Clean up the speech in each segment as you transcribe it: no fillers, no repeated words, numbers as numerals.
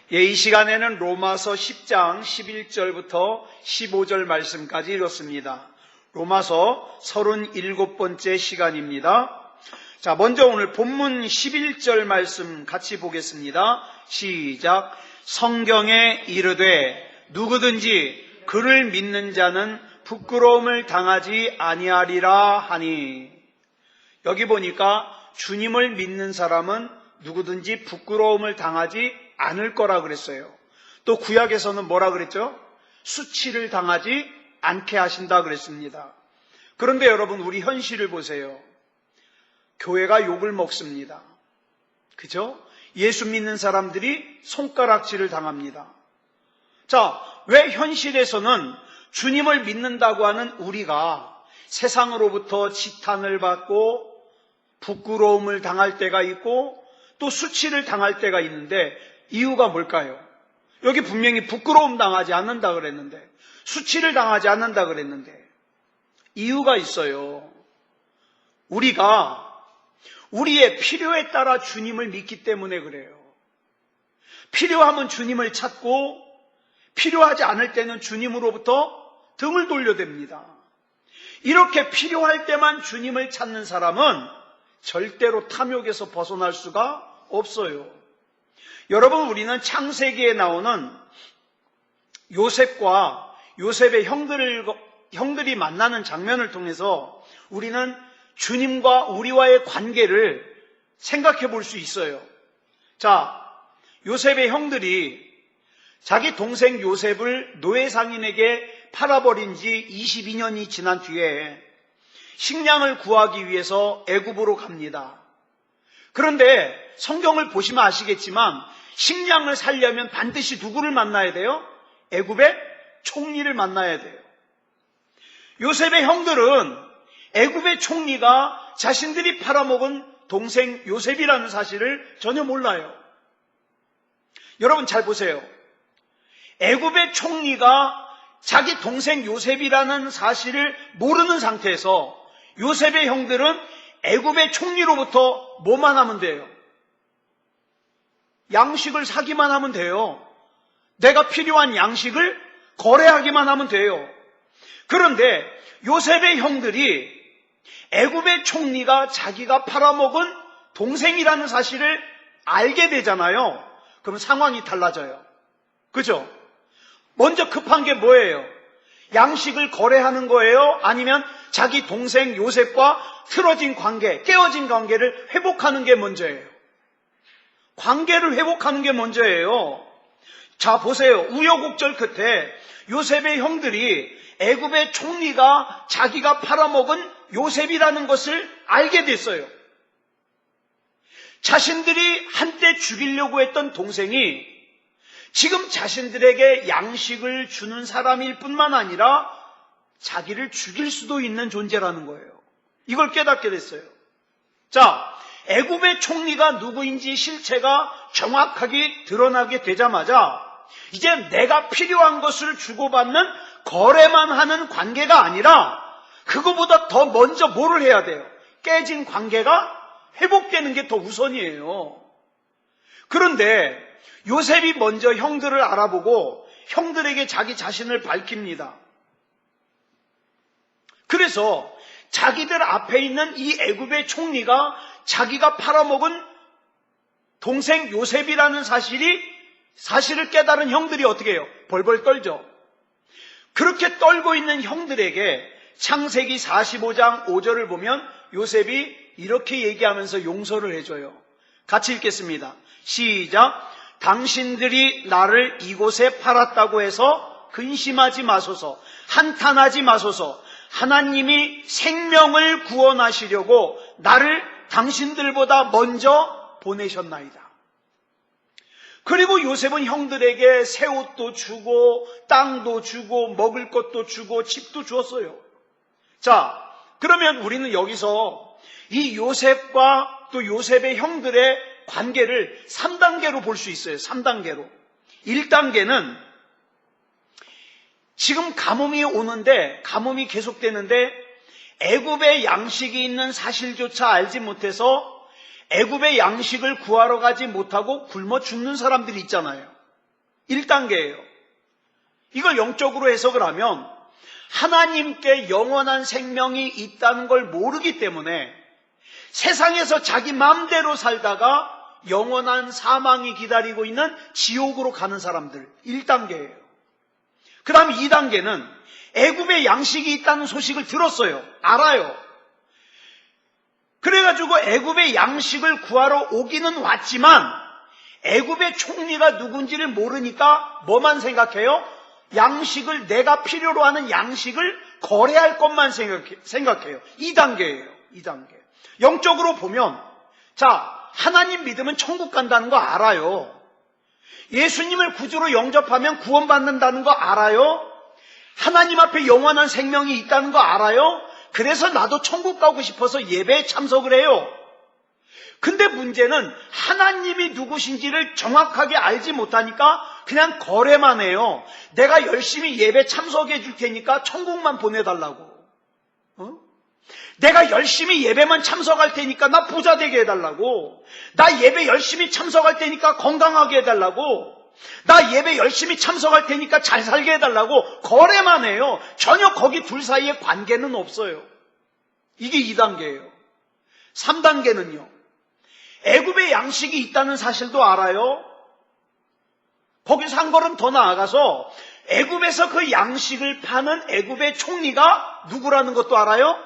이 시간에는 로마서 10장 11절부터 15절 말씀까지 읽었습니다. 로마서 37번째 시간입니다. 자, 먼저 오늘 본문 11절 말씀 같이 보겠습니다. 시작. 성경에 이르되 누구든지 그를 믿는 자는 부끄러움을 당하지 아니하리라 하니. 여기 보니까 주님을 믿는 사람은 누구든지 부끄러움을 당하지 않을 거라 그랬어요. 또 구약에서는 뭐라 그랬죠? 수치를 당하지 않게 하신다 그랬습니다. 그런데 여러분, 우리 현실을 보세요. 교회가 욕을 먹습니다. 그죠? 예수 믿는 사람들이 손가락질을 당합니다. 자, 왜 현실에서는 주님을 믿는다고 하는 우리가 세상으로부터 지탄을 받고 부끄러움을 당할 때가 있고 또 수치를 당할 때가 있는데 이유가 뭘까요? 여기 분명히 부끄러움 당하지 않는다 그랬는데, 수치를 당하지 않는다 그랬는데 이유가 있어요. 우리가 우리의 필요에 따라 주님을 믿기 때문에 그래요. 필요하면 주님을 찾고 필요하지 않을 때는 주님으로부터 등을 돌려댑니다. 이렇게 필요할 때만 주님을 찾는 사람은 절대로 탐욕에서 벗어날 수가 없어요. 여러분, 우리는 창세기에 나오는 요셉과 요셉의 형들이 만나는 장면을 통해서 우리는 주님과 우리와의 관계를 생각해 볼 수 있어요. 자, 요셉의 형들이 자기 동생 요셉을 노예상인에게 팔아버린 지 22년이 지난 뒤에 식량을 구하기 위해서 애굽으로 갑니다. 그런데 성경을 보시면 아시겠지만 식량을 살려면 반드시 누구를 만나야 돼요? 애굽의 총리를 만나야 돼요. 요셉의 형들은 애굽의 총리가 자신들이 팔아먹은 동생 요셉이라는 사실을 전혀 몰라요. 여러분 잘 보세요. 애굽의 총리가 자기 동생 요셉이라는 사실을 모르는 상태에서 요셉의 형들은 애굽의 총리로부터 뭐만 하면 돼요? 양식을 사기만 하면 돼요. 내가 필요한 양식을 거래하기만 하면 돼요. 그런데 요셉의 형들이 애굽의 총리가 자기가 팔아먹은 동생이라는 사실을 알게 되잖아요. 그럼 상황이 달라져요. 그죠? 먼저 급한 게 뭐예요? 양식을 거래하는 거예요? 아니면 자기 동생 요셉과 틀어진 관계, 깨어진 관계를 회복하는 게 먼저예요? 관계를 회복하는 게 먼저예요. 자, 보세요. 우여곡절 끝에 요셉의 형들이 애굽의 총리가 자기가 팔아먹은 요셉이라는 것을 알게 됐어요. 자신들이 한때 죽이려고 했던 동생이 지금 자신들에게 양식을 주는 사람일 뿐만 아니라 자기를 죽일 수도 있는 존재라는 거예요. 이걸 깨닫게 됐어요. 자, 애굽의 총리가 누구인지 실체가 정확하게 드러나게 되자마자 이제 내가 필요한 것을 주고받는 거래만 하는 관계가 아니라 그거보다 더 먼저 뭐를 해야 돼요? 깨진 관계가 회복되는 게 더 우선이에요. 그런데 요셉이 먼저 형들을 알아보고 형들에게 자기 자신을 밝힙니다. 그래서 자기들 앞에 있는 이 애굽의 총리가 자기가 팔아먹은 동생 요셉이라는 사실을 깨달은 형들이 어떻게 해요? 벌벌 떨죠. 그렇게 떨고 있는 형들에게 창세기 45장 5절을 보면 요셉이 이렇게 얘기하면서 용서를 해줘요. 같이 읽겠습니다. 시작. 당신들이 나를 이곳에 팔았다고 해서 근심하지 마소서, 한탄하지 마소서. 하나님이 생명을 구원하시려고 나를 당신들보다 먼저 보내셨나이다. 그리고 요셉은 형들에게 새 옷도 주고 땅도 주고 먹을 것도 주고 집도 주었어요. 자, 그러면 우리는 여기서 이 요셉과 또 요셉의 형들의 관계를 3단계로 볼 수 있어요. 3단계로. 1단계는 지금 가뭄이 오는데, 가뭄이 계속되는데 애굽에 양식이 있는 사실조차 알지 못해서 애굽의 양식을 구하러 가지 못하고 굶어 죽는 사람들이 있잖아요. 1단계예요. 이걸 영적으로 해석을 하면 하나님께 영원한 생명이 있다는 걸 모르기 때문에 세상에서 자기 마음대로 살다가 영원한 사망이 기다리고 있는 지옥으로 가는 사람들 1단계예요. 그 다음 2단계는 애굽에 양식이 있다는 소식을 들었어요. 알아요. 그래가지고 애굽에 양식을 구하러 오기는 왔지만 애굽의 총리가 누군지를 모르니까 뭐만 생각해요? 양식을, 내가 필요로 하는 양식을 거래할 것만 생각해요. 2단계예요. 2단계. 영적으로 보면, 자, 하나님 믿으면 천국 간다는 거 알아요. 예수님을 구주로 영접하면 구원받는다는 거 알아요. 하나님 앞에 영원한 생명이 있다는 거 알아요. 그래서 나도 천국 가고 싶어서 예배에 참석을 해요. 근데 문제는 하나님이 누구신지를 정확하게 알지 못하니까 그냥 거래만 해요. 내가 열심히 예배 참석해 줄 테니까 천국만 보내달라고. 내가 열심히 예배만 참석할 테니까 나 부자 되게 해달라고. 나 예배 열심히 참석할 테니까 건강하게 해달라고. 나 예배 열심히 참석할 테니까 잘 살게 해달라고 거래만 해요. 전혀 거기 둘 사이에 관계는 없어요. 이게 2단계예요. 3단계는요. 애굽에 양식이 있다는 사실도 알아요. 거기서 한 걸음 더 나아가서 애굽에서 그 양식을 파는 애굽의 총리가 누구라는 것도 알아요.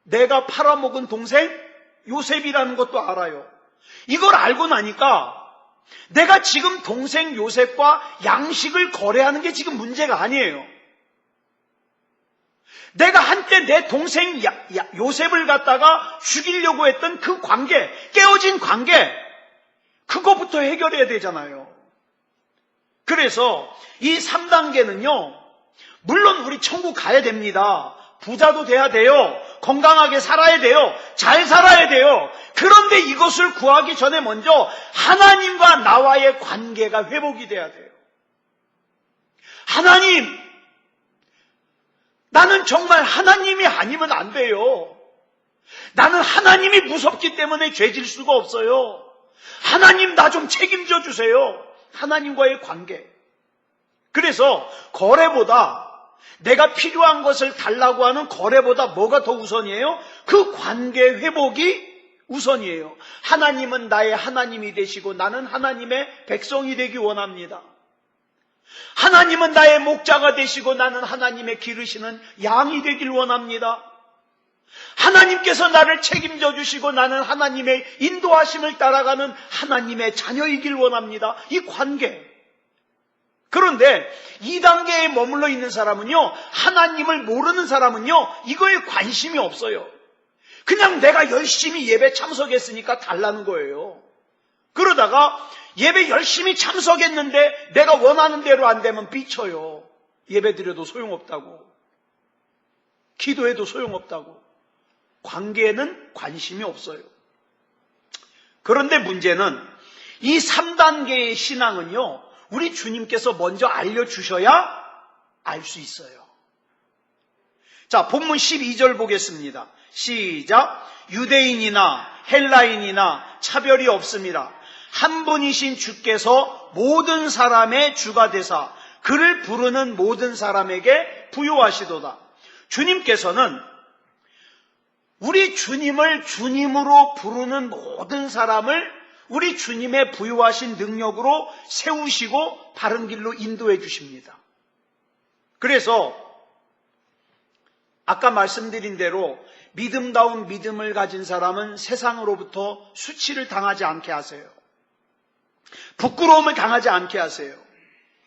내가 팔아먹은 동생 요셉이라는 것도 알아요. 이걸 알고 나니까 내가 지금 동생 요셉과 양식을 거래하는 게 지금 문제가 아니에요. 내가 한때 내 동생 요셉을 갖다가 죽이려고 했던 그 관계, 깨어진 관계, 그거부터 해결해야 되잖아요. 그래서 이 3단계는요, 물론 우리 천국 가야 됩니다. 부자도 돼야 돼요. 건강하게 살아야 돼요. 잘 살아야 돼요. 그런데 이것을 구하기 전에 먼저 하나님과 나와의 관계가 회복이 돼야 돼요. 하나님, 나는 정말 하나님이 아니면 안 돼요. 나는 하나님이 무섭기 때문에 죄질 수가 없어요. 하나님, 나 좀 책임져 주세요. 하나님과의 관계. 그래서 거래보다, 내가 필요한 것을 달라고 하는 거래보다 뭐가 더 우선이에요? 그 관계 회복이 우선이에요. 하나님은 나의 하나님이 되시고 나는 하나님의 백성이 되기 원합니다. 하나님은 나의 목자가 되시고 나는 하나님의 기르시는 양이 되길 원합니다. 하나님께서 나를 책임져 주시고 나는 하나님의 인도하심을 따라가는 하나님의 자녀이길 원합니다. 이 관계. 그런데 2단계에 머물러 있는 사람은요, 하나님을 모르는 사람은요, 이거에 관심이 없어요. 그냥 내가 열심히 예배 참석했으니까 달라는 거예요. 그러다가 예배 열심히 참석했는데 내가 원하는 대로 안 되면 삐쳐요. 예배 드려도 소용없다고. 기도해도 소용없다고. 관계에는 관심이 없어요. 그런데 문제는 이 3단계의 신앙은요, 우리 주님께서 먼저 알려주셔야 알 수 있어요. 자, 본문 12절 보겠습니다. 시작. 유대인이나 헬라인이나 차별이 없습니다. 한 분이신 주께서 모든 사람의 주가 되사 그를 부르는 모든 사람에게 부요하시도다. 주님께서는 우리 주님을 주님으로 부르는 모든 사람을 우리 주님의 부요하신 능력으로 세우시고 바른 길로 인도해 주십니다. 그래서 아까 말씀드린 대로 믿음다운 믿음을 가진 사람은 세상으로부터 수치를 당하지 않게 하세요. 부끄러움을 당하지 않게 하세요.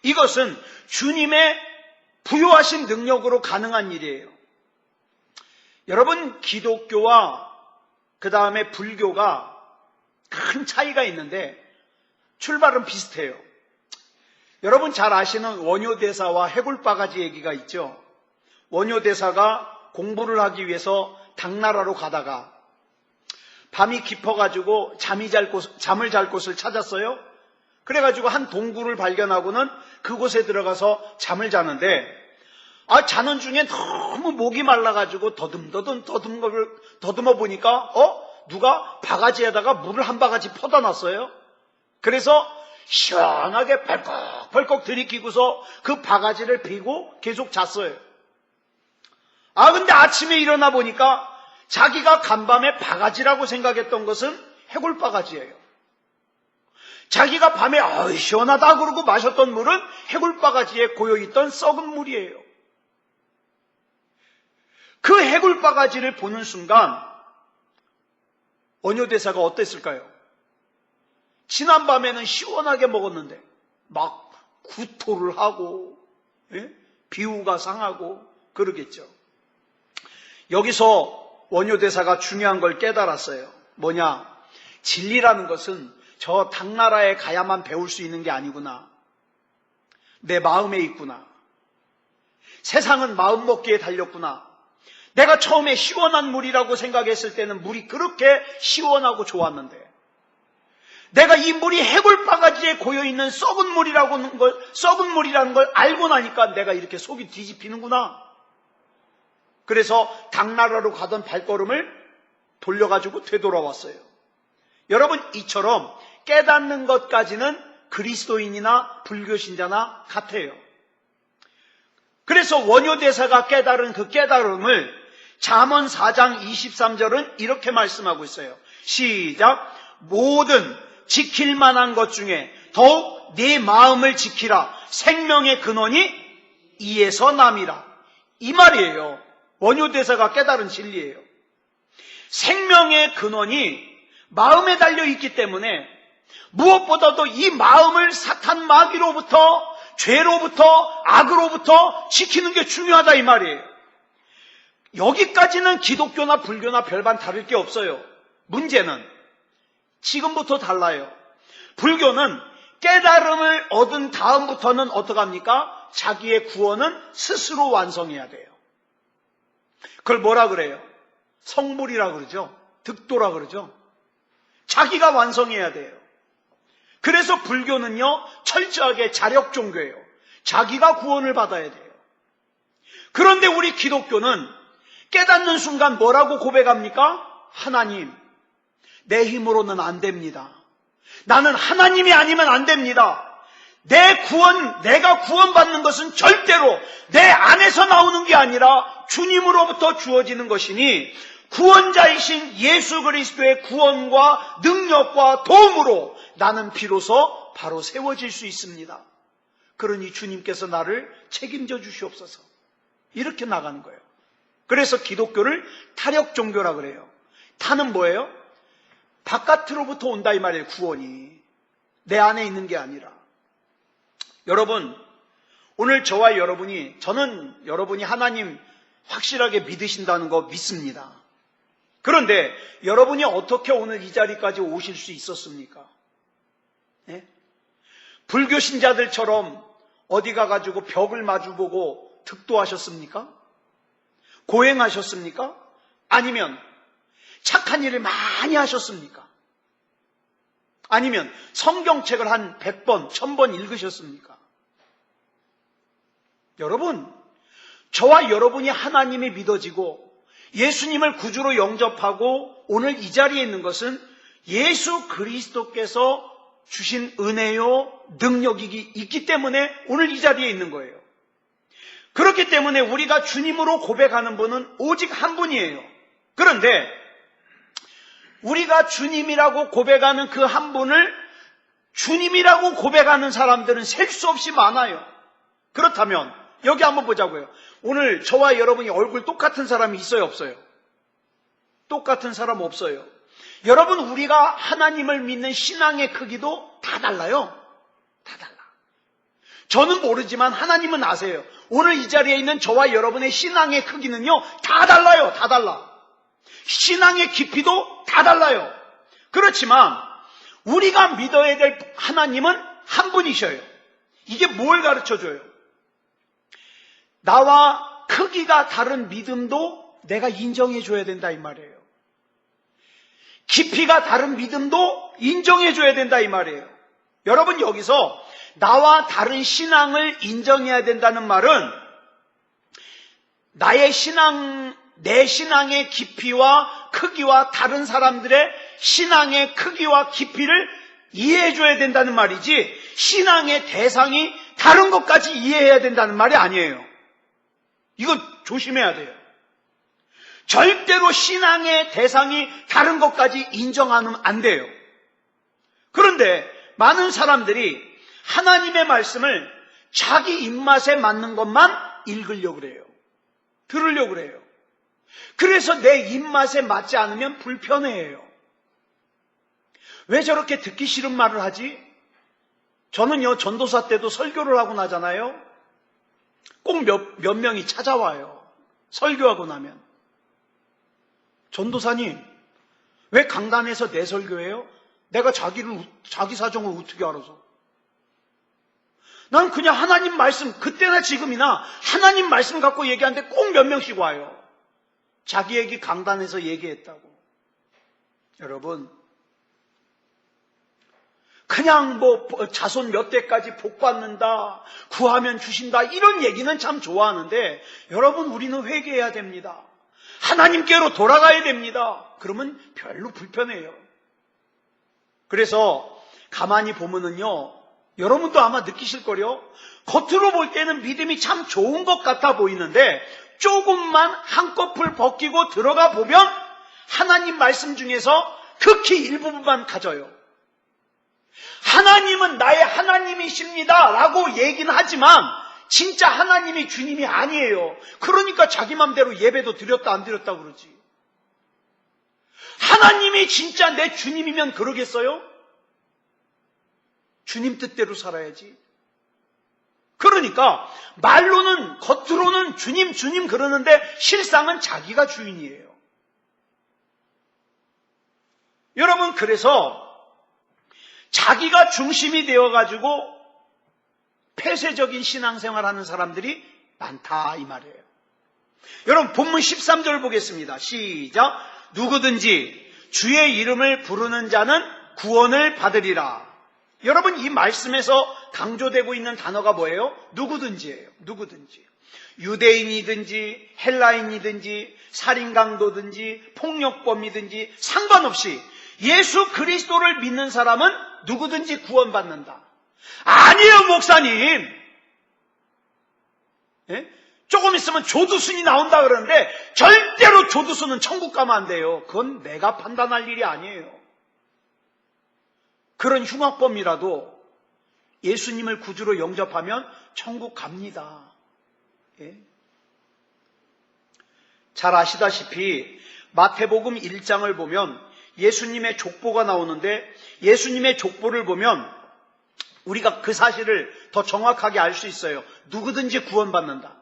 이것은 주님의 부요하신 능력으로 가능한 일이에요. 여러분, 기독교와 그 다음에 불교가 큰 차이가 있는데 출발은 비슷해요. 여러분 잘 아시는 원효대사와 해골바가지 얘기가 있죠. 원효대사가 공부를 하기 위해서 당나라로 가다가 밤이 깊어가지고 잠을 잘 곳을 찾았어요. 그래가지고 한 동굴을 발견하고는 그곳에 들어가서 잠을 자는데 자는 중에 너무 목이 말라가지고 더듬어 보니까 누가 바가지에다가 물을 한 바가지 퍼다 놨어요. 그래서 시원하게 벌컥벌컥 들이키고서 그 바가지를 피고 계속 잤어요. 근데 아침에 일어나 보니까 자기가 간밤에 바가지라고 생각했던 것은 해골 바가지예요. 자기가 밤에 시원하다 그러고 마셨던 물은 해골 바가지에 고여있던 썩은 물이에요. 그 해골 바가지를 보는 순간 원효대사가 어땠을까요? 지난밤에는 시원하게 먹었는데 막 구토를 하고 비후가 상하고 그러겠죠. 여기서 원효대사가 중요한 걸 깨달았어요. 뭐냐? 진리라는 것은 저 당나라에 가야만 배울 수 있는 게 아니구나. 내 마음에 있구나. 세상은 마음 먹기에 달렸구나. 내가 처음에 시원한 물이라고 생각했을 때는 물이 그렇게 시원하고 좋았는데 내가 이 물이 해골 바가지에 고여있는 썩은 물이라는 걸 알고 나니까 내가 이렇게 속이 뒤집히는구나. 그래서 당나라로 가던 발걸음을 돌려가지고 되돌아왔어요. 여러분, 이처럼 깨닫는 것까지는 그리스도인이나 불교신자나 같아요. 그래서 원효대사가 깨달은 그 깨달음을 잠언 4장 23절은 이렇게 말씀하고 있어요. 시작. 모든 지킬 만한 것 중에 더욱 네 마음을 지키라. 생명의 근원이 이에서 남이라. 이 말이에요. 원효대사가 깨달은 진리예요. 생명의 근원이 마음에 달려있기 때문에 무엇보다도 이 마음을 사탄 마귀로부터, 죄로부터, 악으로부터 지키는 게 중요하다 이 말이에요. 여기까지는 기독교나 불교나 별반 다를 게 없어요. 문제는 지금부터 달라요. 불교는 깨달음을 얻은 다음부터는 어떡합니까? 자기의 구원은 스스로 완성해야 돼요. 그걸 뭐라 그래요? 성불이라 그러죠. 득도라 그러죠. 자기가 완성해야 돼요. 그래서 불교는요, 철저하게 자력 종교예요. 자기가 구원을 받아야 돼요. 그런데 우리 기독교는 깨닫는 순간 뭐라고 고백합니까? 하나님, 내 힘으로는 안 됩니다. 나는 하나님이 아니면 안 됩니다. 내가 구원받는 것은 절대로 내 안에서 나오는 게 아니라 주님으로부터 주어지는 것이니 구원자이신 예수 그리스도의 구원과 능력과 도움으로 나는 비로소 바로 세워질 수 있습니다. 그러니 주님께서 나를 책임져 주시옵소서. 이렇게 나가는 거예요. 그래서 기독교를 타력 종교라 그래요. 타는 뭐예요? 바깥으로부터 온다 이 말이에요. 구원이 내 안에 있는 게 아니라. 여러분, 오늘 저는 여러분이 하나님 확실하게 믿으신다는 거 믿습니다. 그런데 여러분이 어떻게 오늘 이 자리까지 오실 수 있었습니까? 네? 불교 신자들처럼 어디 가가지고 벽을 마주보고 득도하셨습니까? 고행하셨습니까? 아니면 착한 일을 많이 하셨습니까? 아니면 성경책을 한 100번, 1000번 읽으셨습니까? 여러분, 저와 여러분이 하나님이 믿어지고 예수님을 구주로 영접하고 오늘 이 자리에 있는 것은 예수 그리스도께서 주신 은혜요, 능력이 있기 때문에 오늘 이 자리에 있는 거예요. 그렇기 때문에 우리가 주님으로 고백하는 분은 오직 한 분이에요. 그런데 우리가 주님이라고 고백하는 그 한 분을 주님이라고 고백하는 사람들은 셀 수 없이 많아요. 그렇다면 여기 한번 보자고요. 오늘 저와 여러분이 얼굴 똑같은 사람이 있어요, 없어요? 똑같은 사람 없어요. 여러분, 우리가 하나님을 믿는 신앙의 크기도 다 달라요. 다 달라. 저는 모르지만 하나님은 아세요. 오늘 이 자리에 있는 저와 여러분의 신앙의 크기는요, 다 달라요. 다 달라. 신앙의 깊이도 다 달라요. 그렇지만 우리가 믿어야 될 하나님은 한 분이셔요. 이게 뭘 가르쳐줘요? 나와 크기가 다른 믿음도 내가 인정해줘야 된다 이 말이에요. 깊이가 다른 믿음도 인정해줘야 된다 이 말이에요. 여러분, 여기서 나와 다른 신앙을 인정해야 된다는 말은 내 신앙의 깊이와 크기와 다른 사람들의 신앙의 크기와 깊이를 이해해줘야 된다는 말이지 신앙의 대상이 다른 것까지 이해해야 된다는 말이 아니에요. 이거 조심해야 돼요. 절대로 신앙의 대상이 다른 것까지 인정하면 안 돼요. 그런데 많은 사람들이 하나님의 말씀을 자기 입맛에 맞는 것만 읽으려고 그래요. 들으려고 그래요. 그래서 내 입맛에 맞지 않으면 불편해해요. 왜 저렇게 듣기 싫은 말을 하지? 저는요, 전도사 때도 설교를 하고 나잖아요. 꼭 몇 명이 찾아와요. 설교하고 나면. 전도사님, 왜 강단에서 내 설교해요? 내가 자기 사정을 어떻게 알아서? 난 그냥 하나님 말씀, 그때나 지금이나 하나님 말씀 갖고 얘기하는데 꼭 몇 명씩 와요. 자기 얘기 강단에서 얘기했다고. 여러분, 그냥 자손 몇 대까지 복 받는다, 구하면 주신다, 이런 얘기는 참 좋아하는데, 여러분, 우리는 회개해야 됩니다. 하나님께로 돌아가야 됩니다. 그러면 별로 불편해요. 그래서 가만히 보면은요, 여러분도 아마 느끼실 거요. 겉으로 볼 때는 믿음이 참 좋은 것 같아 보이는데 조금만 한꺼풀 벗기고 들어가 보면 하나님 말씀 중에서 극히 일부분만 가져요. 하나님은 나의 하나님이십니다 라고 얘기는 하지만 진짜 하나님이 주님이 아니에요. 그러니까 자기 맘대로 예배도 드렸다 안 드렸다 그러지. 하나님이 진짜 내 주님이면 그러겠어요? 주님 뜻대로 살아야지. 그러니까 말로는 겉으로는 주님 주님 그러는데 실상은 자기가 주인이에요. 여러분, 그래서 자기가 중심이 되어가지고 폐쇄적인 신앙생활하는 사람들이 많다 이 말이에요. 여러분, 본문 13절 보겠습니다. 시작. 누구든지 주의 이름을 부르는 자는 구원을 받으리라. 여러분, 이 말씀에서 강조되고 있는 단어가 뭐예요? 누구든지예요. 누구든지. 유대인이든지 헬라인이든지 살인강도든지 폭력범이든지 상관없이 예수 그리스도를 믿는 사람은 누구든지 구원받는다. 아니에요, 목사님. 예? 조금 있으면 조두순이 나온다 그러는데 절대로 조두순은 천국 가면 안 돼요. 그건 내가 판단할 일이 아니에요. 그런 흉악범이라도 예수님을 구주로 영접하면 천국 갑니다. 예? 잘 아시다시피 마태복음 1장을 보면 예수님의 족보가 나오는데 예수님의 족보를 보면 우리가 그 사실을 더 정확하게 알 수 있어요. 누구든지 구원받는다.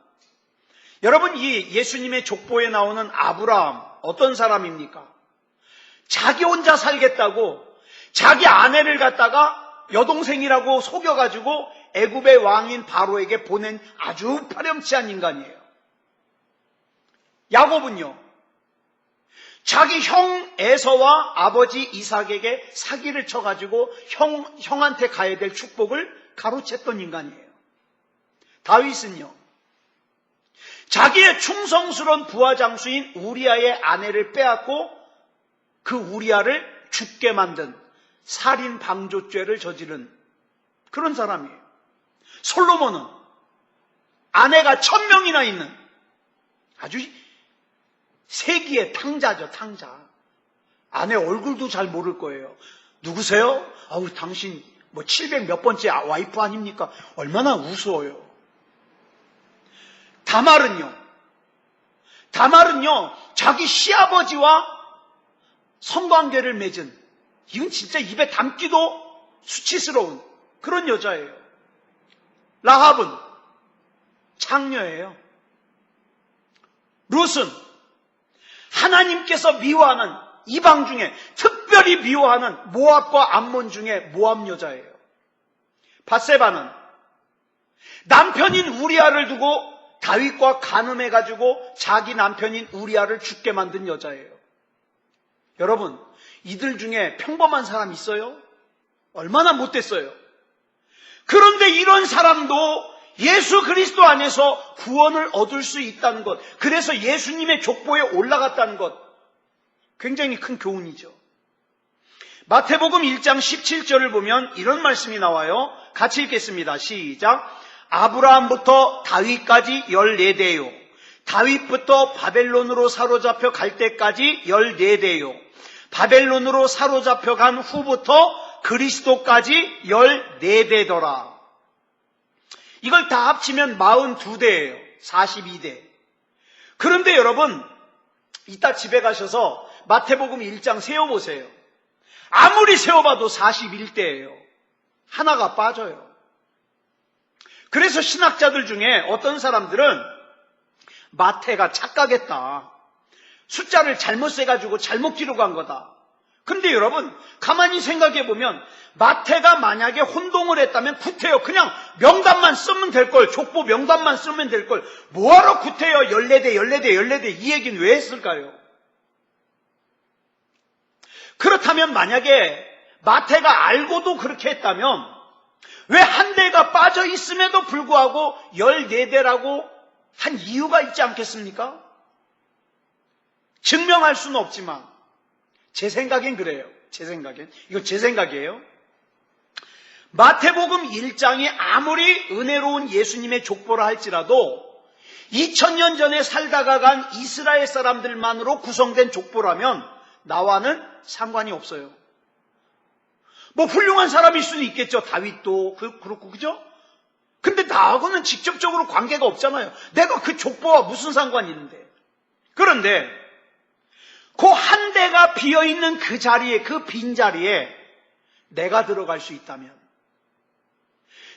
여러분, 이 예수님의 족보에 나오는 아브라함 어떤 사람입니까? 자기 혼자 살겠다고 자기 아내를 갖다가 여동생이라고 속여가지고 애굽의 왕인 바로에게 보낸 아주 파렴치한 인간이에요. 야곱은요, 자기 형 에서와 아버지 이삭에게 사기를 쳐가지고 형한테 가야 될 축복을 가로챘던 인간이에요. 다윗은요, 자기의 충성스러운 부하 장수인 우리아의 아내를 빼앗고 그 우리아를 죽게 만든 살인 방조죄를 저지른 그런 사람이에요. 솔로몬은 아내가 1000명이나 있는 아주 세기의 탕자죠, 탕자. 아내 얼굴도 잘 모를 거예요. 누구세요? 아우, 당신 700 몇 번째 와이프 아닙니까? 얼마나 우스워요. 다말은요, 자기 시아버지와 성관계를 맺은, 이건 진짜 입에 담기도 수치스러운 그런 여자예요. 라합은 창녀예요. 룻은 하나님께서 미워하는 이방 중에 특별히 미워하는 모압과 암몬 중에 모압 여자예요. 밧세바는 남편인 우리아를 두고 다윗과 간음해가지고 자기 남편인 우리아를 죽게 만든 여자예요. 여러분, 이들 중에 평범한 사람 있어요? 얼마나 못됐어요. 그런데 이런 사람도 예수 그리스도 안에서 구원을 얻을 수 있다는 것, 그래서 예수님의 족보에 올라갔다는 것, 굉장히 큰 교훈이죠. 마태복음 1장 17절을 보면 이런 말씀이 나와요. 같이 읽겠습니다. 시작. 아브라함부터 다윗까지 14대요. 다윗부터 바벨론으로 사로잡혀 갈 때까지 14대요. 바벨론으로 사로잡혀 간 후부터 그리스도까지 14대더라. 이걸 다 합치면 42대예요. 42대. 그런데 여러분, 이따 집에 가셔서 마태복음 1장 세어보세요. 아무리 세어봐도 41대예요. 하나가 빠져요. 그래서 신학자들 중에 어떤 사람들은 마태가 착각했다. 숫자를 잘못 세가지고 잘못 기록한 거다. 근데 여러분, 가만히 생각해보면 마태가 만약에 혼동을 했다면 구태여 그냥 명단만 쓰면 될걸, 족보 명단만 쓰면 될걸, 뭐하러 구태여 14대 이 얘기는 왜 했을까요? 그렇다면 만약에 마태가 알고도 그렇게 했다면 왜 한 대가 빠져 있음에도 불구하고 14대라고 한 이유가 있지 않겠습니까? 증명할 수는 없지만 제 생각엔 그래요. 제 생각엔. 이거 제 생각이에요. 마태복음 1장이 아무리 은혜로운 예수님의 족보라 할지라도 2000년 전에 살다가 간 이스라엘 사람들만으로 구성된 족보라면 나와는 상관이 없어요. 뭐 훌륭한 사람일 수는 있겠죠. 다윗도 그렇고, 그죠? 근데 나하고는 직접적으로 관계가 없잖아요. 내가 그 족보와 무슨 상관이 있는데. 그런데 그 한 대가 비어있는 그 자리에, 그 빈자리에 내가 들어갈 수 있다면,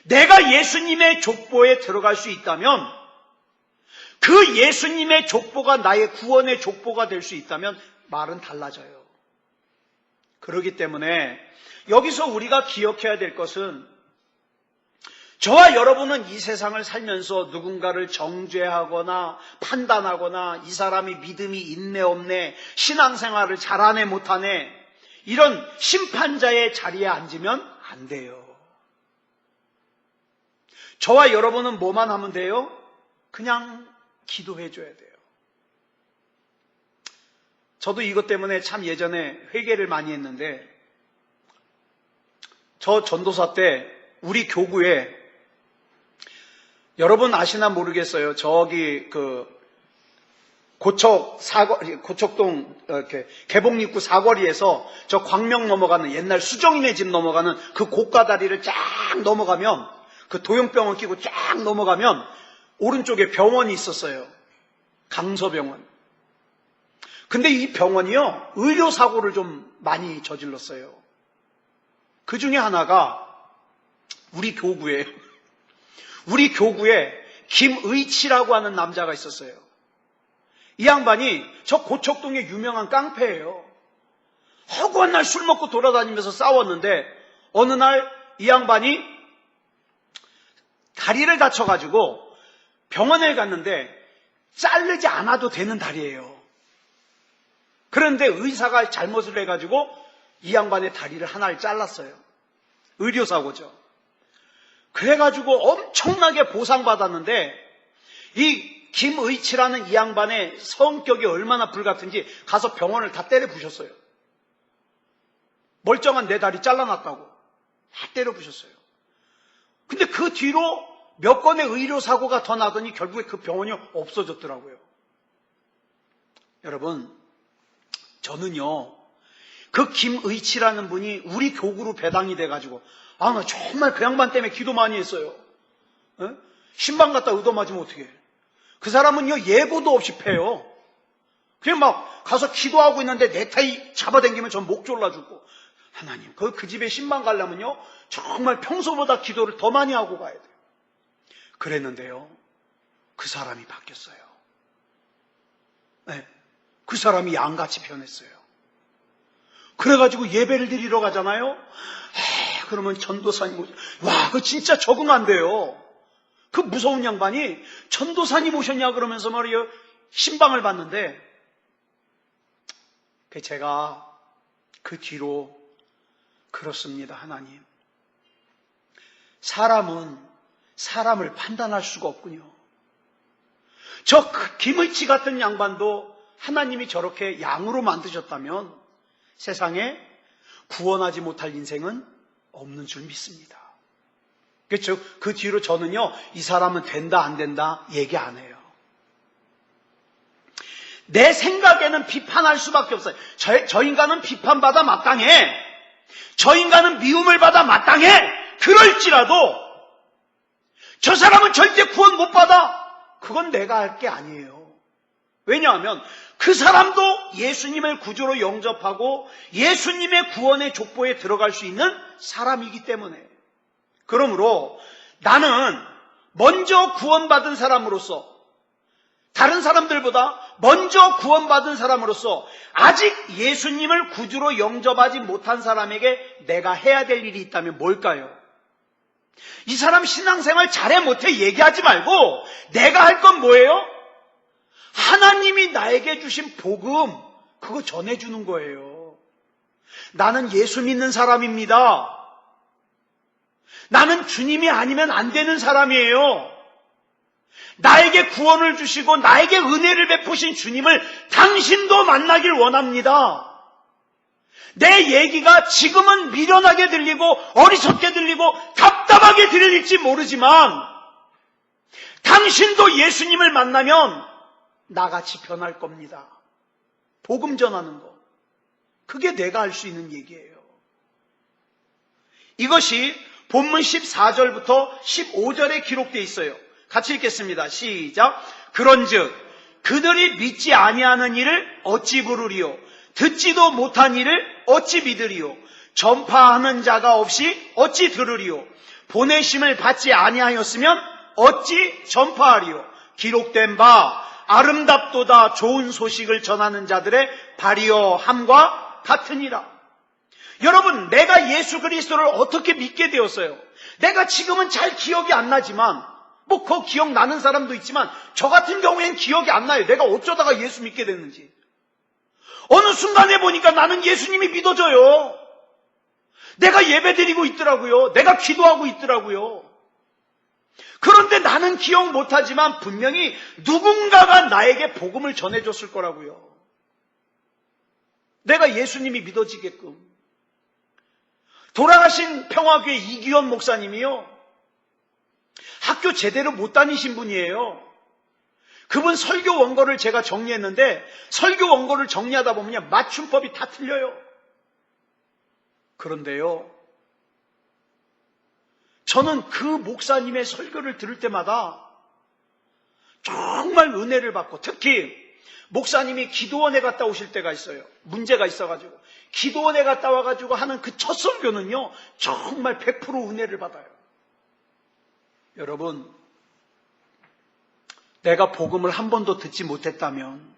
내가 예수님의 족보에 들어갈 수 있다면, 그 예수님의 족보가 나의 구원의 족보가 될 수 있다면 말은 달라져요. 그렇기 때문에 여기서 우리가 기억해야 될 것은, 저와 여러분은 이 세상을 살면서 누군가를 정죄하거나 판단하거나 이 사람이 믿음이 있네 없네, 신앙생활을 잘하네 못하네, 이런 심판자의 자리에 앉으면 안 돼요. 저와 여러분은 뭐만 하면 돼요? 그냥 기도해 줘야 돼요. 저도 이것 때문에 참 예전에 회개를 많이 했는데, 저 전도사 때 우리 교구에, 여러분 아시나 모르겠어요. 저기 고척동 이렇게 개봉입구 사거리에서 저 광명 넘어가는, 옛날 수정이네 집 넘어가는 그 고가다리를 쫙 넘어가면, 그 도용병원 끼고 쫙 넘어가면 오른쪽에 병원이 있었어요. 강서병원. 근데 이 병원이요, 의료사고를 좀 많이 저질렀어요. 그 중에 하나가 우리 교구에 김의치라고 하는 남자가 있었어요. 이 양반이 저 고척동의 유명한 깡패예요. 허구한 날 술 먹고 돌아다니면서 싸웠는데, 어느 날 이 양반이 다리를 다쳐가지고 병원에 갔는데 자르지 않아도 되는 다리예요. 그런데 의사가 잘못을 해가지고 이 양반의 다리를 하나를 잘랐어요. 의료사고죠. 그래가지고 엄청나게 보상받았는데, 이 김의치라는 이 양반의 성격이 얼마나 불같은지 가서 병원을 다 때려 부셨어요. 멀쩡한 내 다리 잘라놨다고 다 때려 부셨어요. 근데 그 뒤로 몇 건의 의료사고가 더 나더니 결국에 그 병원이 없어졌더라고요. 여러분, 저는요, 그 김의치라는 분이 우리 교구로 배당이 돼가지고, 나 정말 그 양반 때문에 기도 많이 했어요. 신방 갖다 의도 맞으면 어떡해. 그 사람은요, 예고도 없이 패요. 그냥 막 가서 기도하고 있는데 넥타이 잡아당기면 전 목 졸라 죽고, 하나님, 그 집에 신방 가려면요, 정말 평소보다 기도를 더 많이 하고 가야 돼요. 그랬는데요, 그 사람이 바뀌었어요. 네, 그 사람이 양같이 변했어요. 그래가지고 예배를 드리러 가잖아요. 그러면 전도사님, 와, 그거 진짜 적응 안 돼요. 그 무서운 양반이 전도사님 오셨냐 그러면서 말이에요, 신방을 봤는데, 제가 그 뒤로, 그렇습니다, 하나님, 사람은 사람을 판단할 수가 없군요. 저 김의치 같은 양반도 하나님이 저렇게 양으로 만드셨다면 세상에 구원하지 못할 인생은 없는 줄 믿습니다. 그렇죠? 그 뒤로 저는요, 이 사람은 된다 안 된다 얘기 안 해요. 내 생각에는 비판할 수밖에 없어요. 저 인간은 비판받아 마땅해. 저 인간은 미움을 받아 마땅해. 그럴지라도 저 사람은 절대 구원 못 받아. 그건 내가 할 게 아니에요. 왜냐하면 그 사람도 예수님을 구주로 영접하고 예수님의 구원의 족보에 들어갈 수 있는 사람이기 때문에. 그러므로 나는 먼저 구원받은 사람으로서, 다른 사람들보다 먼저 구원받은 사람으로서 아직 예수님을 구주로 영접하지 못한 사람에게 내가 해야 될 일이 있다면 뭘까요? 이 사람 신앙생활 잘해 못해 얘기하지 말고 내가 할 건 뭐예요? 하나님이 나에게 주신 복음, 그거 전해주는 거예요. 나는 예수 믿는 사람입니다. 나는 주님이 아니면 안 되는 사람이에요. 나에게 구원을 주시고 나에게 은혜를 베푸신 주님을 당신도 만나길 원합니다. 내 얘기가 지금은 미련하게 들리고 어리석게 들리고 답답하게 들릴지 모르지만 당신도 예수님을 만나면 나같이 변할 겁니다. 복음 전하는 거. 그게 내가 할 수 있는 얘기예요. 이것이 본문 14절부터 15절에 기록되어 있어요. 같이 읽겠습니다. 시작. 그런즉 그들이 믿지 아니하는 일을 어찌 부르리요? 듣지도 못한 일을 어찌 믿으리요? 전파하는 자가 없이 어찌 들으리요? 보내심을 받지 아니하였으면 어찌 전파하리요? 기록된 바 아름답도다 좋은 소식을 전하는 자들의 발이여 함과 같으니라. 여러분, 내가 예수 그리스도를 어떻게 믿게 되었어요? 내가 지금은 잘 기억이 안 나지만 그 기억나는 사람도 있지만 저 같은 경우엔 기억이 안 나요. 내가 어쩌다가 예수 믿게 됐는지. 어느 순간에 보니까 나는 예수님이 믿어져요. 내가 예배드리고 있더라고요. 내가 기도하고 있더라고요. 그런데 나는 기억 못하지만 분명히 누군가가 나에게 복음을 전해줬을 거라고요. 내가 예수님이 믿어지게끔. 돌아가신 평화교회 이기현 목사님이요, 학교 제대로 못 다니신 분이에요. 그분 설교 원고를 제가 정리했는데 설교 원고를 정리하다 보면 맞춤법이 다 틀려요. 그런데요, 저는 그 목사님의 설교를 들을 때마다 정말 은혜를 받고, 특히 목사님이 기도원에 갔다 오실 때가 있어요. 문제가 있어가지고 기도원에 갔다 와가지고 하는 그 첫 설교는요, 정말 100% 은혜를 받아요. 여러분, 내가 복음을 한 번도 듣지 못했다면,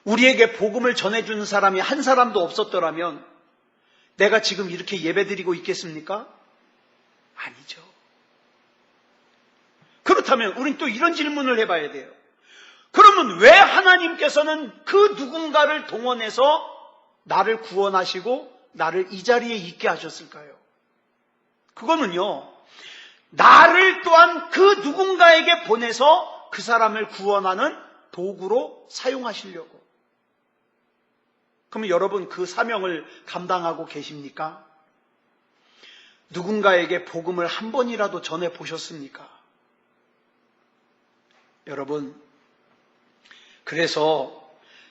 우리에게 복음을 전해주는 사람이 한 사람도 없었더라면 내가 지금 이렇게 예배드리고 있겠습니까? 아니죠. 그렇다면 우린 또 이런 질문을 해봐야 돼요. 그러면 왜 하나님께서는 그 누군가를 동원해서 나를 구원하시고 나를 이 자리에 있게 하셨을까요? 그거는요, 나를 또한 그 누군가에게 보내서 그 사람을 구원하는 도구로 사용하시려고. 그러면 여러분, 그 사명을 감당하고 계십니까? 누군가에게 복음을 한 번이라도 전해 보셨습니까? 여러분, 그래서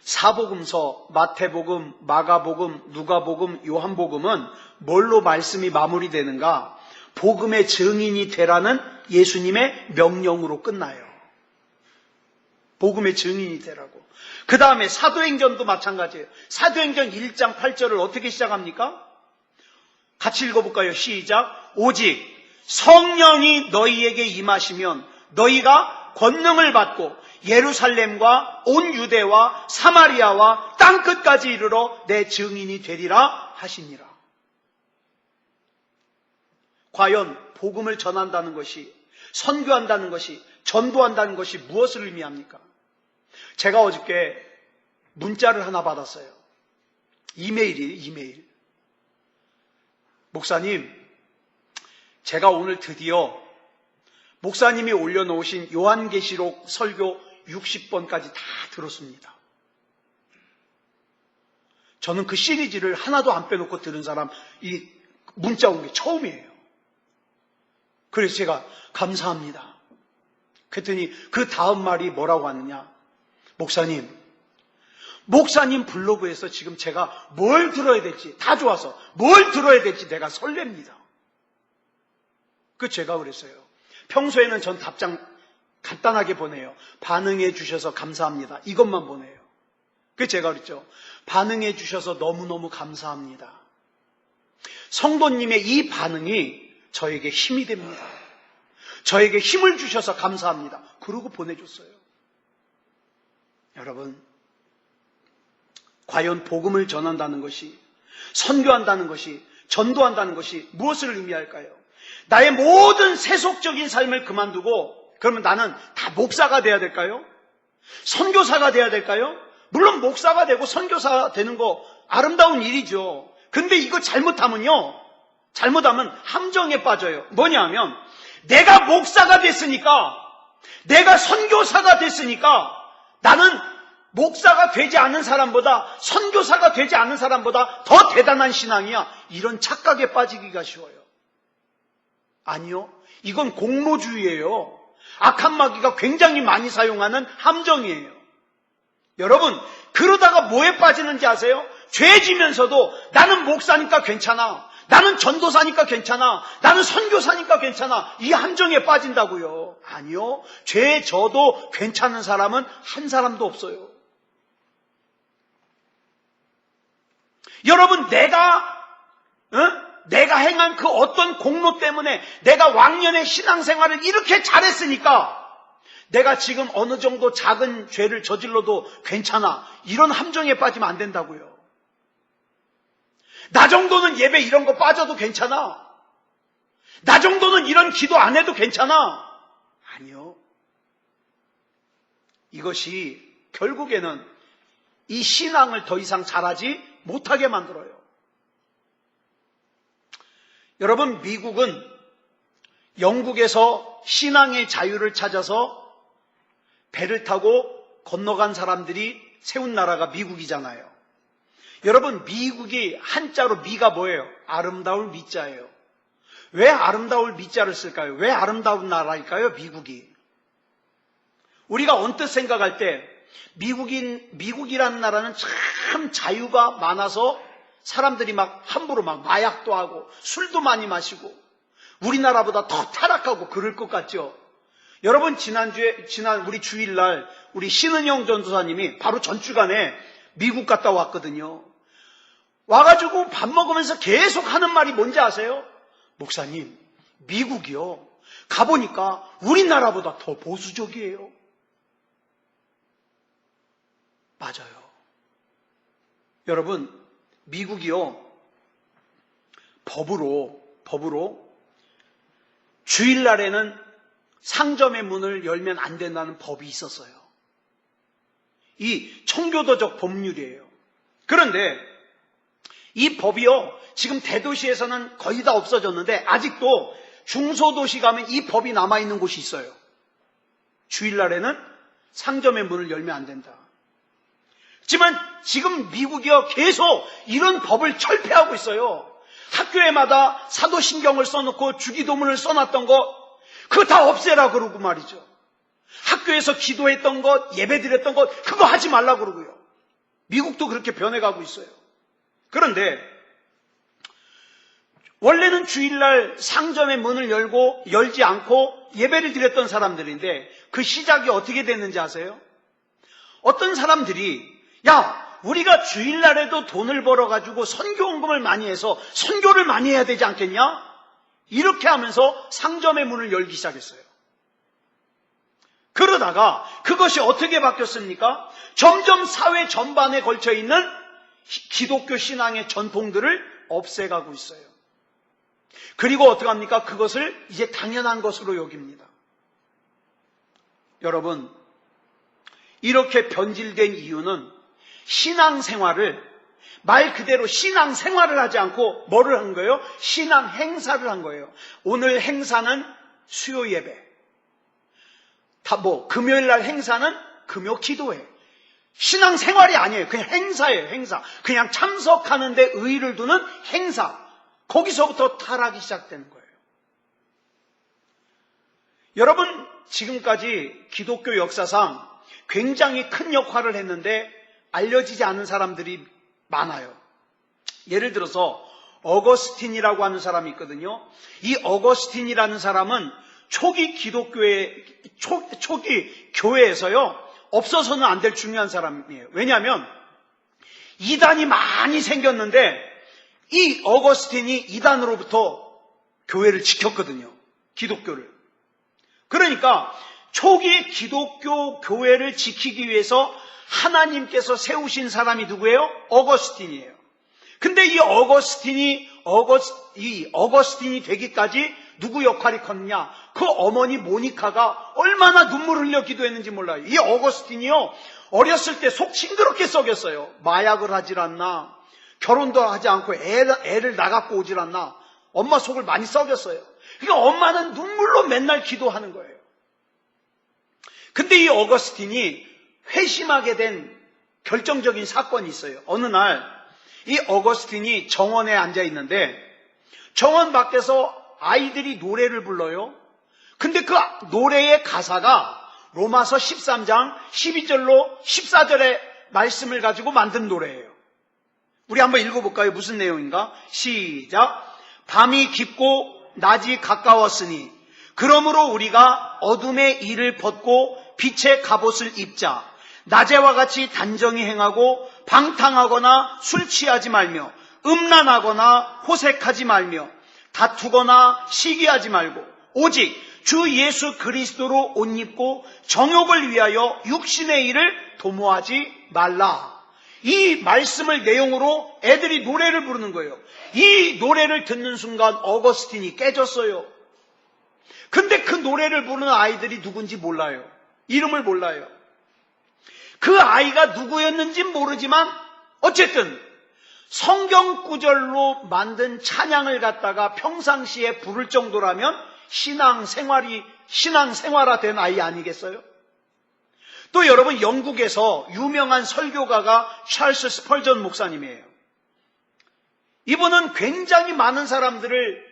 사복음서, 마태복음, 마가복음, 누가복음, 요한복음은 뭘로 말씀이 마무리되는가? 복음의 증인이 되라는 예수님의 명령으로 끝나요. 복음의 증인이 되라고. 그 다음에 사도행전도 마찬가지예요. 사도행전 1장 8절을 어떻게 시작합니까? 같이 읽어볼까요? 시작. 오직 성령이 너희에게 임하시면 너희가 권능을 받고 예루살렘과 온 유대와 사마리아와 땅끝까지 이르러 내 증인이 되리라 하시니라. 과연 복음을 전한다는 것이, 선교한다는 것이, 전도한다는 것이 무엇을 의미합니까? 제가 어저께 문자를 하나 받았어요. 이메일이에요, 이메일. 목사님, 제가 오늘 드디어 목사님이 올려놓으신 요한계시록 설교 60번까지 다 들었습니다. 저는 그 시리즈를 하나도 안 빼놓고 들은 사람, 이 문자 온 게 처음이에요. 그래서 제가 감사합니다. 그랬더니 그 다음 말이 뭐라고 하느냐. 목사님 블로그에서 지금 제가 뭘 들어야 될지 다 좋아서 뭘 들어야 될지 내가 설렙니다. 제가 그랬어요. 평소에는 전 답장 간단하게 보내요. 반응해 주셔서 감사합니다. 이것만 보내요. 제가 그랬죠. 반응해 주셔서 너무너무 감사합니다. 성도님의 이 반응이 저에게 힘이 됩니다. 저에게 힘을 주셔서 감사합니다. 그러고 보내줬어요. 여러분, 과연 복음을 전한다는 것이, 선교한다는 것이, 전도한다는 것이 무엇을 의미할까요? 나의 모든 세속적인 삶을 그만두고 그러면 나는 다 목사가 돼야 될까요? 선교사가 돼야 될까요? 물론 목사가 되고 선교사가 되는 거 아름다운 일이죠. 근데 이거 잘못하면 함정에 빠져요. 뭐냐 하면 내가 목사가 됐으니까, 내가 선교사가 됐으니까 나는 목사가 되지 않은 사람보다, 선교사가 되지 않은 사람보다 더 대단한 신앙이야. 이런 착각에 빠지기가 쉬워요. 아니요. 이건 공로주의예요. 악한 마귀가 굉장히 많이 사용하는 함정이에요. 여러분, 그러다가 뭐에 빠지는지 아세요? 죄 지면서도 나는 목사니까 괜찮아, 나는 전도사니까 괜찮아, 나는 선교사니까 괜찮아, 이 함정에 빠진다고요. 아니요. 죄 져도 괜찮은 사람은 한 사람도 없어요. 여러분, 내가 행한 그 어떤 공로 때문에 내가 왕년의 신앙생활을 이렇게 잘했으니까 내가 지금 어느 정도 작은 죄를 저질러도 괜찮아, 이런 함정에 빠지면 안 된다고요. 나 정도는 예배 이런 거 빠져도 괜찮아, 나 정도는 이런 기도 안 해도 괜찮아. 아니요. 이것이 결국에는 이 신앙을 더 이상 잘하지 못하게 만들어요. 여러분, 미국은 영국에서 신앙의 자유를 찾아서 배를 타고 건너간 사람들이 세운 나라가 미국이잖아요. 여러분, 미국이 한자로 미가 뭐예요? 아름다울 미자예요. 왜 아름다울 미자를 쓸까요? 왜 아름다운 나라일까요? 미국이. 우리가 언뜻 생각할 때 미국이라는 나라는 참 자유가 많아서 사람들이 막 함부로 막 마약도 하고 술도 많이 마시고 우리나라보다 더 타락하고 그럴 것 같죠? 여러분, 지난 우리 주일날 우리 신은영 전도사님이 바로 전주간에 미국 갔다 왔거든요. 와가지고 밥 먹으면서 계속 하는 말이 뭔지 아세요? 목사님, 미국이요, 가보니까 우리나라보다 더 보수적이에요. 맞아요. 여러분, 미국이요, 법으로 주일날에는 상점의 문을 열면 안 된다는 법이 있었어요. 이 청교도적 법률이에요. 그런데 이 법이요, 지금 대도시에서는 거의 다 없어졌는데 아직도 중소도시 가면 이 법이 남아있는 곳이 있어요. 주일날에는 상점의 문을 열면 안 된다. 하지만 지금 미국이요, 계속 이런 법을 철폐하고 있어요. 학교에마다 사도신경을 써놓고 주기도문을 써놨던 것, 그거 다 없애라 그러고 말이죠. 학교에서 기도했던 것, 예배드렸던 것, 그거 하지 말라 그러고요. 미국도 그렇게 변해가고 있어요. 그런데 원래는 주일날 상점의 문을 열지 않고 예배를 드렸던 사람들인데 그 시작이 어떻게 됐는지 아세요? 어떤 사람들이, 야, 우리가 주일날에도 돈을 벌어가지고 선교원금을 많이 해서 선교를 많이 해야 되지 않겠냐? 이렇게 하면서 상점의 문을 열기 시작했어요. 그러다가 그것이 어떻게 바뀌었습니까? 점점 사회 전반에 걸쳐 있는 기독교 신앙의 전통들을 없애가고 있어요. 그리고 어떻게 합니까? 그것을 이제 당연한 것으로 여깁니다. 여러분, 이렇게 변질된 이유는 신앙생활을, 말 그대로 신앙생활을 하지 않고 뭐를 한 거예요? 신앙 행사를 한 거예요. 오늘 행사는 수요 예배, 금요일 날 행사는 금요 기도회, 신앙생활이 아니에요. 그냥 행사예요. 행사. 그냥 참석하는데 의의를 두는 행사. 거기서부터 타락이 시작되는 거예요. 여러분, 지금까지 기독교 역사상 굉장히 큰 역할을 했는데 알려지지 않은 사람들이 많아요. 예를 들어서 어거스틴이라고 하는 사람이 있거든요. 이 어거스틴이라는 사람은 초기 교회에서요, 없어서는 안 될 중요한 사람이에요. 왜냐하면 이단이 많이 생겼는데 이 어거스틴이 이단으로부터 교회를 지켰거든요. 기독교를. 그러니까 초기 기독교 교회를 지키기 위해서 하나님께서 세우신 사람이 누구예요? 어거스틴이에요. 근데 이 어거스틴이 되기까지 누구 역할이 컸냐? 그 어머니 모니카가 얼마나 눈물을 흘려 기도했는지 몰라요. 이 어거스틴이요, 어렸을 때 속 싱그럽게 썩였어요. 마약을 하질 않나, 결혼도 하지 않고 애를 나갖고 오질 않나, 엄마 속을 많이 썩였어요. 그러니까 엄마는 눈물로 맨날 기도하는 거예요. 근데 이 어거스틴이 회심하게 된 결정적인 사건이 있어요. 어느 날 이 어거스틴이 정원에 앉아 있는데 정원 밖에서 아이들이 노래를 불러요. 근데 그 노래의 가사가 로마서 13장 12절로 14절의 말씀을 가지고 만든 노래예요. 우리 한번 읽어볼까요? 무슨 내용인가? 시작. 밤이 깊고 낮이 가까웠으니 그러므로 우리가 어둠의 일을 벗고 빛의 갑옷을 입자. 낮에와 같이 단정히 행하고 방탕하거나 술 취하지 말며 음란하거나 호색하지 말며 다투거나 시기하지 말고 오직 주 예수 그리스도로 옷 입고 정욕을 위하여 육신의 일을 도모하지 말라. 이 말씀을 내용으로 애들이 노래를 부르는 거예요. 이 노래를 듣는 순간 어거스틴이 깨졌어요. 근데 그 노래를 부르는 아이들이 누군지 몰라요. 이름을 몰라요. 그 아이가 누구였는지 모르지만 어쨌든 성경 구절로 만든 찬양을 갖다가 평상시에 부를 정도라면 신앙생활화된 아이 아니겠어요? 또 여러분, 영국에서 유명한 설교가가 찰스 스펄전 목사님이에요. 이분은 굉장히 많은 사람들을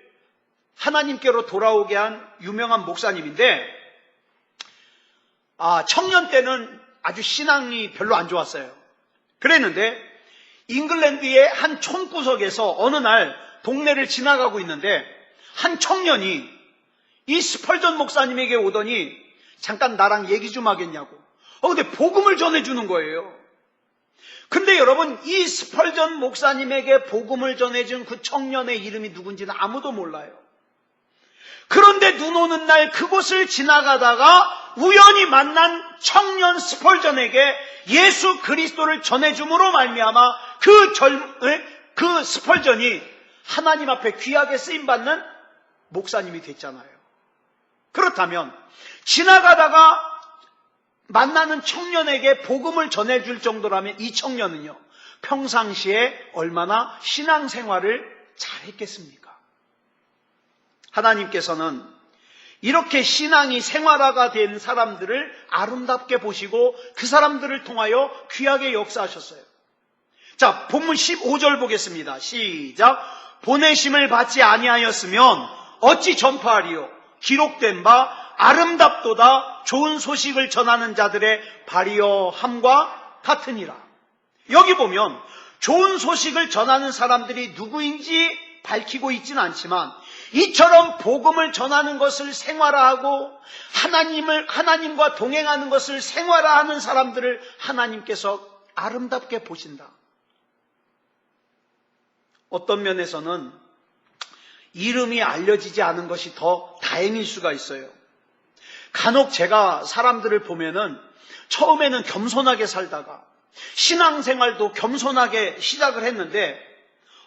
하나님께로 돌아오게 한 유명한 목사님인데, 청년 때는 아주 신앙이 별로 안 좋았어요. 그랬는데 잉글랜드의 한 촌구석에서 어느 날 동네를 지나가고 있는데 한 청년이 이 스펄전 목사님에게 오더니 잠깐 나랑 얘기 좀 하겠냐고. 근데 복음을 전해주는 거예요. 근데 여러분, 이 스펄전 목사님에게 복음을 전해준 그 청년의 이름이 누군지는 아무도 몰라요. 그런데 눈 오는 날 그곳을 지나가다가 우연히 만난 청년 스펄전에게 예수 그리스도를 전해줌으로 말미암아 그 스펄전이 하나님 앞에 귀하게 쓰임받는 목사님이 됐잖아요. 그렇다면 지나가다가 만나는 청년에게 복음을 전해줄 정도라면 이 청년은요, 평상시에 얼마나 신앙생활을 잘했겠습니까? 하나님께서는 이렇게 신앙이 생활화가 된 사람들을 아름답게 보시고 그 사람들을 통하여 귀하게 역사하셨어요. 자, 본문 15절 보겠습니다. 시작. 보내심을 받지 아니하였으면 어찌 전파하리요? 기록된 바 아름답도다 좋은 소식을 전하는 자들의 발이여함과 같으니라. 여기 보면 좋은 소식을 전하는 사람들이 누구인지 밝히고 있지는 않지만 이처럼 복음을 전하는 것을 생활화하고 하나님과 동행하는 것을 생활화하는 사람들을 하나님께서 아름답게 보신다. 어떤 면에서는 이름이 알려지지 않은 것이 더 다행일 수가 있어요. 간혹 제가 사람들을 보면은 처음에는 겸손하게 살다가 신앙생활도 겸손하게 시작을 했는데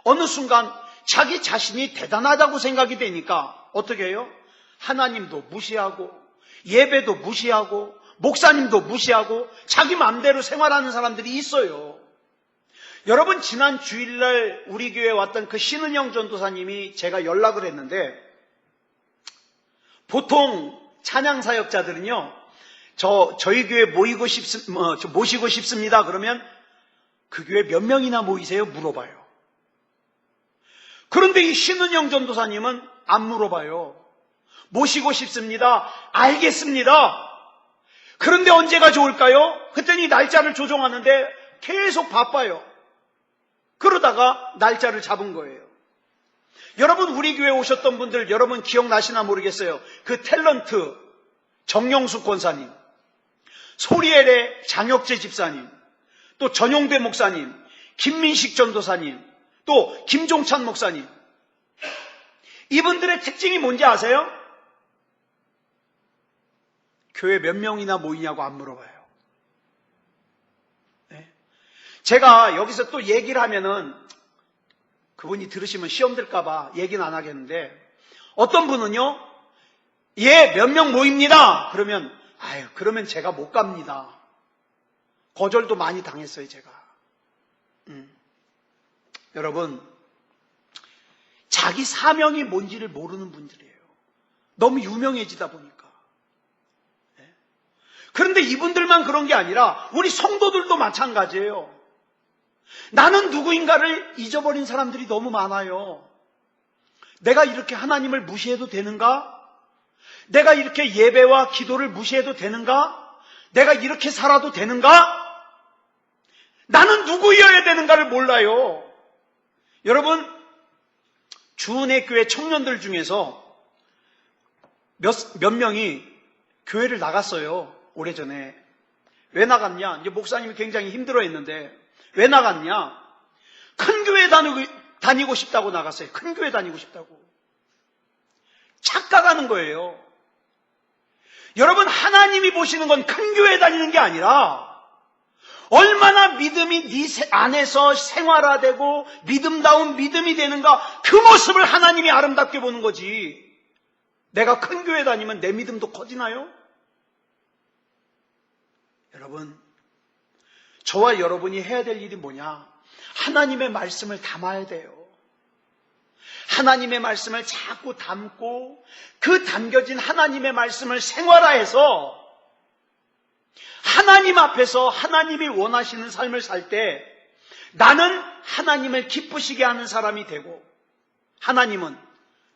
어느 순간 자기 자신이 대단하다고 생각이 되니까 어떻게 해요? 하나님도 무시하고 예배도 무시하고 목사님도 무시하고 자기 마음대로 생활하는 사람들이 있어요. 여러분, 지난 주일날 우리 교회에 왔던 그 신은영 전도사님이 제가 연락을 했는데 보통 찬양사역자들은요, 저희 교회 모시고 싶습니다. 그러면 그 교회 몇 명이나 모이세요? 물어봐요. 그런데 이 신은영 전도사님은 안 물어봐요. 모시고 싶습니다. 알겠습니다. 그런데 언제가 좋을까요? 그랬더니 날짜를 조정하는데 계속 바빠요. 그러다가 날짜를 잡은 거예요. 여러분, 우리 교회 오셨던 분들 여러분 기억나시나 모르겠어요. 그 탤런트 정영숙 권사님, 소리엘의 장혁재 집사님, 또 전용대 목사님, 김민식 전도사님, 또 김종찬 목사님. 이분들의 특징이 뭔지 아세요? 교회 몇 명이나 모이냐고 안 물어봐요. 네? 제가 여기서 또 얘기를 하면은 그분이 들으시면 시험 들까봐 얘기는 안 하겠는데, 어떤 분은요, 예, 몇 명 모입니다. 그러면 그러면 제가 못 갑니다. 거절도 많이 당했어요, 제가. 여러분, 자기 사명이 뭔지를 모르는 분들이에요. 너무 유명해지다 보니까. 네? 그런데 이분들만 그런 게 아니라 우리 성도들도 마찬가지예요. 나는 누구인가를 잊어버린 사람들이 너무 많아요. 내가 이렇게 하나님을 무시해도 되는가? 내가 이렇게 예배와 기도를 무시해도 되는가? 내가 이렇게 살아도 되는가? 나는 누구여야 되는가를 몰라요. 여러분, 주은혜교회 청년들 중에서 몇 명이 교회를 나갔어요. 오래전에. 왜 나갔냐? 이제 목사님이 굉장히 힘들어했는데 왜 나갔냐? 큰 교회 다니고 싶다고 나갔어요. 큰 교회 다니고 싶다고. 착각하는 거예요. 여러분, 하나님이 보시는 건 큰 교회 다니는 게 아니라 얼마나 믿음이 네 안에서 생활화되고 믿음다운 믿음이 되는가, 그 모습을 하나님이 아름답게 보는 거지. 내가 큰 교회 다니면 내 믿음도 커지나요? 여러분, 저와 여러분이 해야 될 일이 뭐냐? 하나님의 말씀을 담아야 돼요. 하나님의 말씀을 자꾸 담고 그 담겨진 하나님의 말씀을 생활화해서 하나님 앞에서 하나님이 원하시는 삶을 살 때 나는 하나님을 기쁘시게 하는 사람이 되고, 하나님은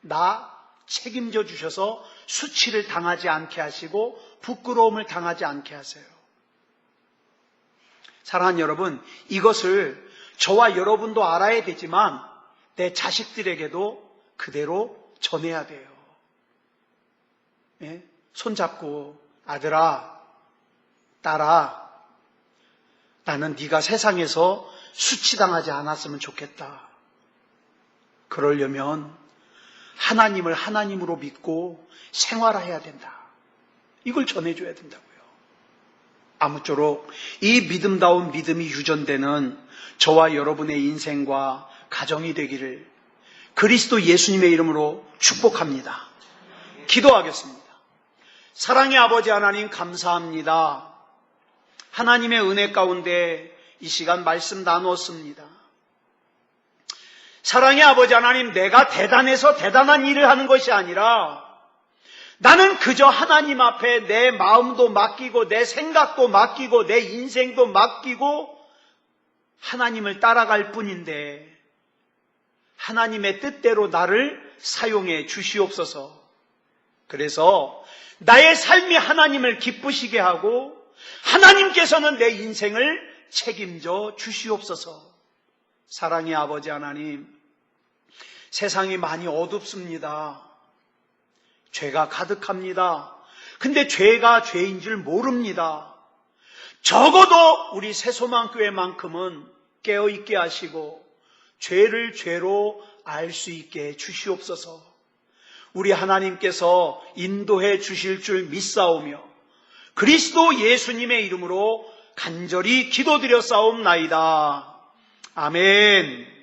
나 책임져 주셔서 수치를 당하지 않게 하시고 부끄러움을 당하지 않게 하세요. 사랑하는 여러분, 이것을 저와 여러분도 알아야 되지만 내 자식들에게도 그대로 전해야 돼요. 예? 손잡고, 아들아, 딸아, 나는 네가 세상에서 수치당하지 않았으면 좋겠다. 그러려면 하나님을 하나님으로 믿고 생활해야 된다. 이걸 전해줘야 된다고요. 아무쪼록 이 믿음다운 믿음이 유전되는 저와 여러분의 인생과 가정이 되기를 그리스도 예수님의 이름으로 축복합니다. 기도하겠습니다. 사랑의 아버지 하나님, 감사합니다. 하나님의 은혜 가운데 이 시간 말씀 나누었습니다. 사랑의 아버지 하나님, 내가 대단해서 대단한 일을 하는 것이 아니라 나는 그저 하나님 앞에 내 마음도 맡기고 내 생각도 맡기고 내 인생도 맡기고 하나님을 따라갈 뿐인데 하나님의 뜻대로 나를 사용해 주시옵소서. 그래서 나의 삶이 하나님을 기쁘시게 하고 하나님께서는 내 인생을 책임져 주시옵소서. 사랑의 아버지 하나님, 세상이 많이 어둡습니다. 죄가 가득합니다. 근데 죄가 죄인 줄 모릅니다. 적어도 우리 새소망교회만큼은 깨어있게 하시고 죄를 죄로 알 수 있게 해 주시옵소서. 우리 하나님께서 인도해 주실 줄 믿사오며 그리스도 예수님의 이름으로 간절히 기도드렸사옵나이다. 아멘.